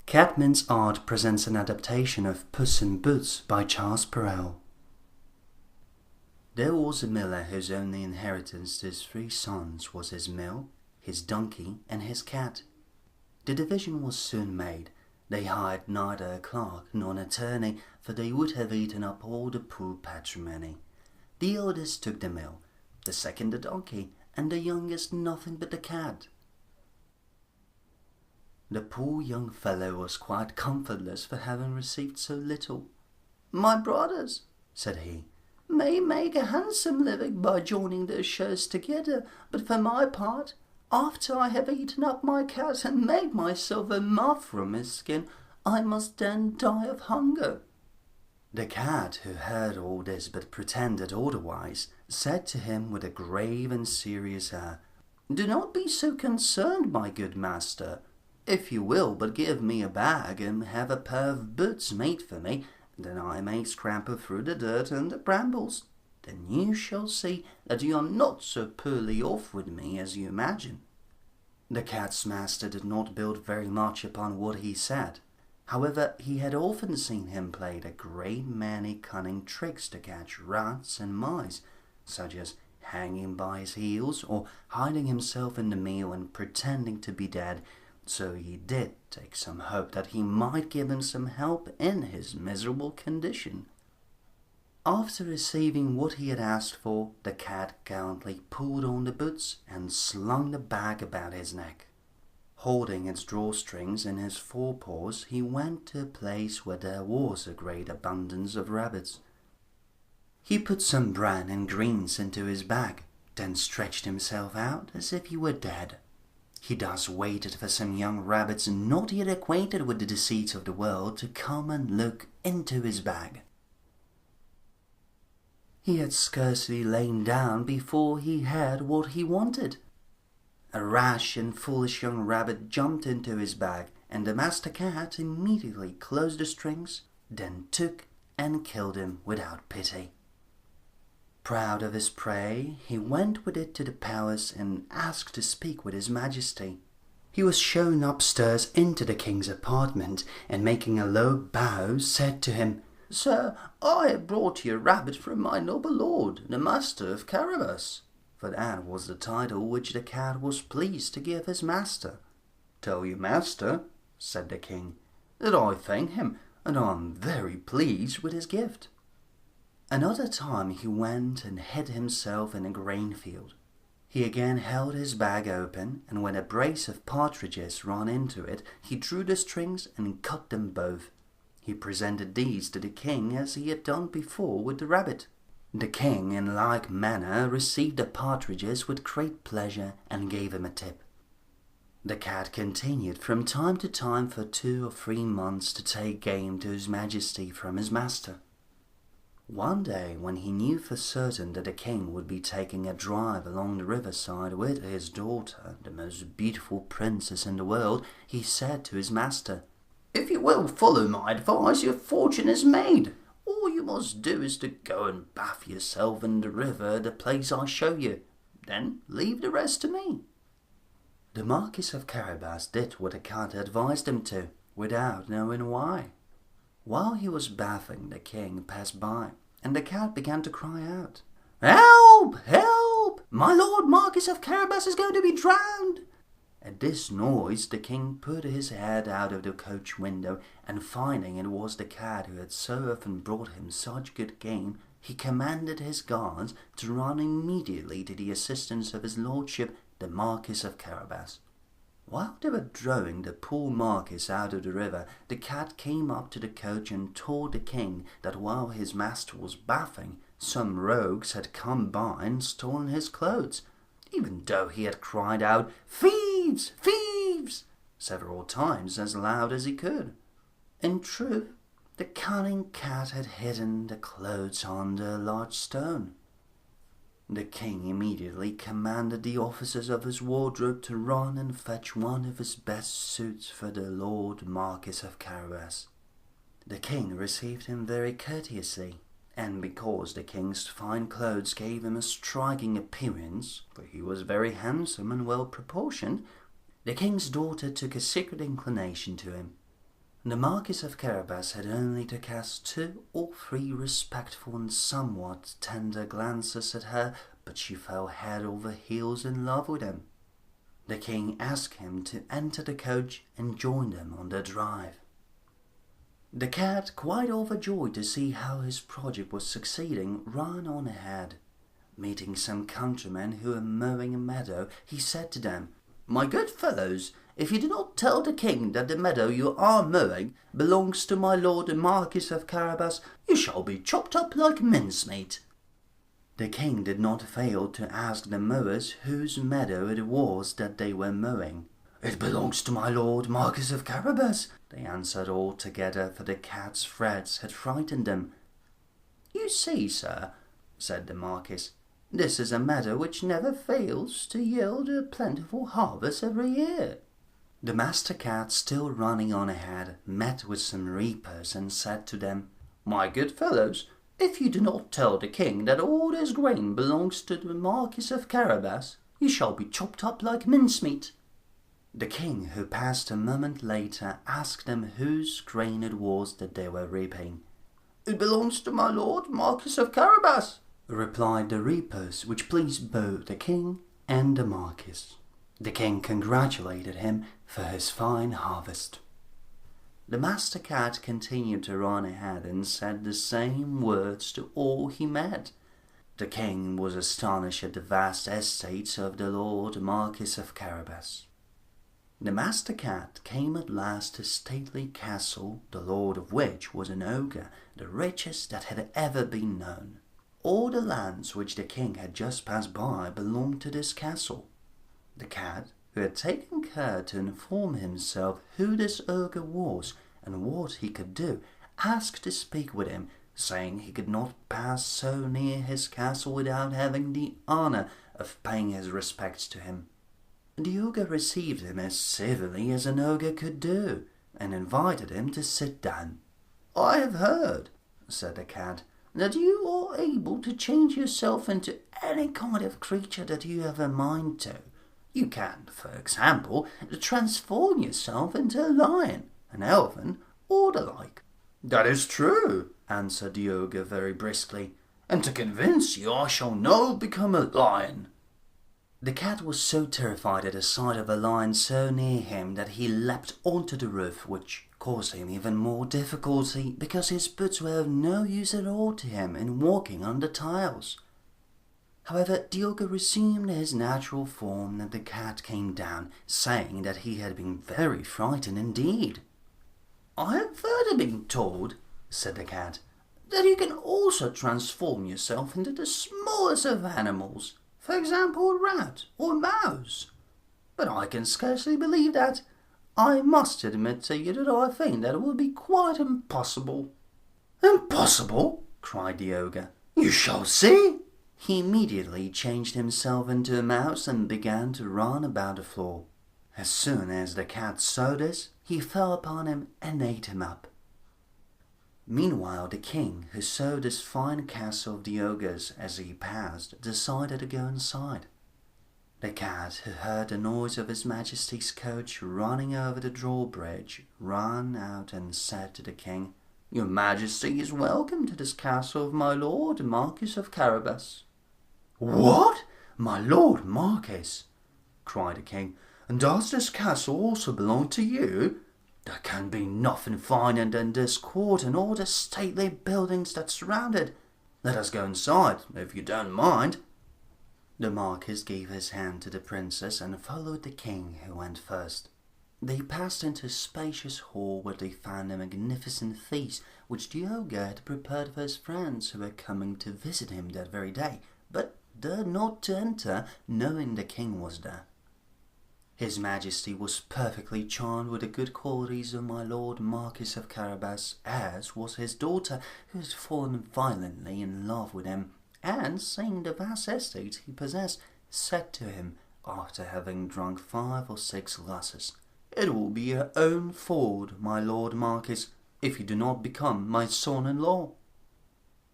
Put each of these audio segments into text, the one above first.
Cadman's Art presents an adaptation of Puss in Boots by Charles Perrault. There was a miller whose only inheritance to his 3 sons was his mill, his donkey, and his cat. The division was soon made. They hired neither a clerk nor an attorney, for they would have eaten up all the poor patrimony. The eldest took the mill, the second the donkey, and the youngest nothing but the cat. The poor young fellow was quite comfortless for having received so little. "My brothers," said he, "may make a handsome living by joining their shares together, but for my part, after I have eaten up my cat and made myself a muff from his skin, I must then die of hunger." The cat, who heard all this but pretended otherwise, said to him with a grave and serious air, "Do not be so concerned, my good master. If you will but give me a bag and have a pair of boots made for me, then I may scramble through the dirt and the brambles. Then you shall see that you are not so poorly off with me as you imagine." The cat's master did not build very much upon what he said. However, he had often seen him play a great many cunning tricks to catch rats and mice, such as hanging by his heels or hiding himself in the meal and pretending to be dead. So he did take some hope that he might give him some help in his miserable condition. After receiving what he had asked for, the cat gallantly pulled on the boots and slung the bag about his neck. Holding its drawstrings in his forepaws, he went to a place where there was a great abundance of rabbits. He put some bran and greens into his bag, then stretched himself out as if he were dead. He thus waited for some young rabbits not yet acquainted with the deceits of the world to come and look into his bag. He had scarcely lain down before he had what he wanted. A rash and foolish young rabbit jumped into his bag, and the master cat immediately closed the strings, then took and killed him without pity. Proud of his prey, he went with it to the palace and asked to speak with his majesty. He was shown upstairs into the king's apartment, and making a low bow, said to him, "Sir, I have brought you a rabbit from my noble lord, the master of Carabas," for that was the title which the cat was pleased to give his master. "Tell your master," said the king, "that I thank him, and I am very pleased with his gift." Another time he went and hid himself in a grain field. He again held his bag open, and when a brace of partridges ran into it, he drew the strings and cut them both. He presented these to the king as he had done before with the rabbit. The king, in like manner, received the partridges with great pleasure and gave him a tip. The cat continued from time to time for 2 or 3 months to take game to his majesty from his master. One day, when he knew for certain that the king would be taking a drive along the riverside with his daughter, the most beautiful princess in the world, he said to his master, "If you will follow my advice, your fortune is made. All you must do is to go and bath yourself in the river at the place I show you. Then leave the rest to me." The Marquis of Carabas did what the cat advised him to, without knowing why. While he was bathing, the king passed by, and the cat began to cry out, "Help! Help! My lord Marquis of Carabas is going to be drowned!" At this noise, the king put his head out of the coach window, and finding it was the cat who had so often brought him such good game, he commanded his guards to run immediately to the assistance of his lordship, the Marquis of Carabas. While they were drawing the poor Marquis out of the river, the cat came up to the coach and told the king that while his master was bathing, some rogues had come by and stolen his clothes, even though he had cried out, "Thieves! Thieves!" several times as loud as he could. In truth, the cunning cat had hidden the clothes under a large stone. The king immediately commanded the officers of his wardrobe to run and fetch one of his best suits for the Lord Marquis of Carabas. The king received him very courteously, and because the king's fine clothes gave him a striking appearance, for he was very handsome and well proportioned, the king's daughter took a secret inclination to him. The Marquis of Carabas had only to cast 2 or 3 respectful and somewhat tender glances at her, but she fell head over heels in love with him. The king asked him to enter the coach and join them on the drive. The cat, quite overjoyed to see how his project was succeeding, ran on ahead. Meeting some countrymen who were mowing a meadow, he said to them, "My good fellows, if you do not tell the king that the meadow you are mowing belongs to my lord the Marquis of Carabas, you shall be chopped up like mincemeat." The king did not fail to ask the mowers whose meadow it was that they were mowing. "It belongs to my lord Marquis of Carabas," they answered all together, for the cat's threats had frightened them. "You see, sir," said the Marquis, "this is a meadow which never fails to yield a plentiful harvest every year." The master cat, still running on ahead, met with some reapers and said to them, "My good fellows, if you do not tell the king that all this grain belongs to the Marquis of Carabas, you shall be chopped up like mincemeat." The king, who passed a moment later, asked them whose grain it was that they were reaping. "It belongs to my lord Marquis of Carabas," replied the reapers, which pleased both the king and the Marquis. The king congratulated him for his fine harvest. The master cat continued to run ahead and said the same words to all he met. The king was astonished at the vast estates of the lord Marquis of Carabas. The master cat came at last to a stately castle, the lord of which was an ogre, the richest that had ever been known. All the lands which the king had just passed by belonged to this castle. The cat, who had taken care to inform himself who this ogre was and what he could do, asked to speak with him, saying he could not pass so near his castle without having the honour of paying his respects to him. The ogre received him as civilly as an ogre could do, and invited him to sit down. "I have heard," said the cat, "that you are able to change yourself into any kind of creature that you have a mind to. You can, for example, transform yourself into a lion, an elephant, or the like." "That is true," answered the ogre very briskly, "and to convince you I shall now become a lion." The cat was so terrified at the sight of a lion so near him that he leapt onto the roof, which caused him even more difficulty, because his boots were of no use at all to him in walking on the tiles. However, the ogre resumed his natural form, and the cat came down, saying that he had been very frightened indeed. "I have further been told," said the cat, "that you can also transform yourself into the smallest of animals, for example a rat or a mouse. But I can scarcely believe that. I must admit to you that I think that it would be quite impossible." "Impossible?" cried the ogre. "You shall see." He immediately changed himself into a mouse and began to run about the floor. As soon as the cat saw this, he fell upon him and ate him up. Meanwhile, the king, who saw this fine castle of the ogres as he passed, decided to go inside. The cat, who heard the noise of his majesty's coach running over the drawbridge, ran out and said to the king, "Your majesty is welcome to this castle of my lord the Marquis of Carabas." "What? My lord Marquis?" cried the king. "And does this castle also belong to you? There can be nothing finer than this court and all the stately buildings that surround it. Let us go inside, if you don't mind." The Marquis gave his hand to the princess and followed the king, who went first. They passed into a spacious hall where they found a magnificent feast which the ogre had prepared for his friends who were coming to visit him that very day, but dared not to enter, knowing the king was there. His Majesty was perfectly charmed with the good qualities of my lord Marquis of Carabas, as was his daughter, who had fallen violently in love with him, and, seeing the vast estate he possessed, said to him, after having drunk 5 or 6 glasses, "It will be your own fault, my lord Marquis, if you do not become my son-in-law."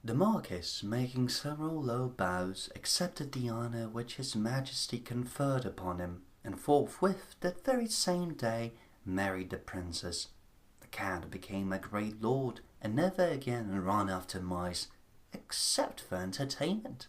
The Marquis, making several low bows, accepted the honour which his Majesty conferred upon him, and forthwith, that very same day, married the princess. The cat became a great lord and never again ran after mice, except for entertainment.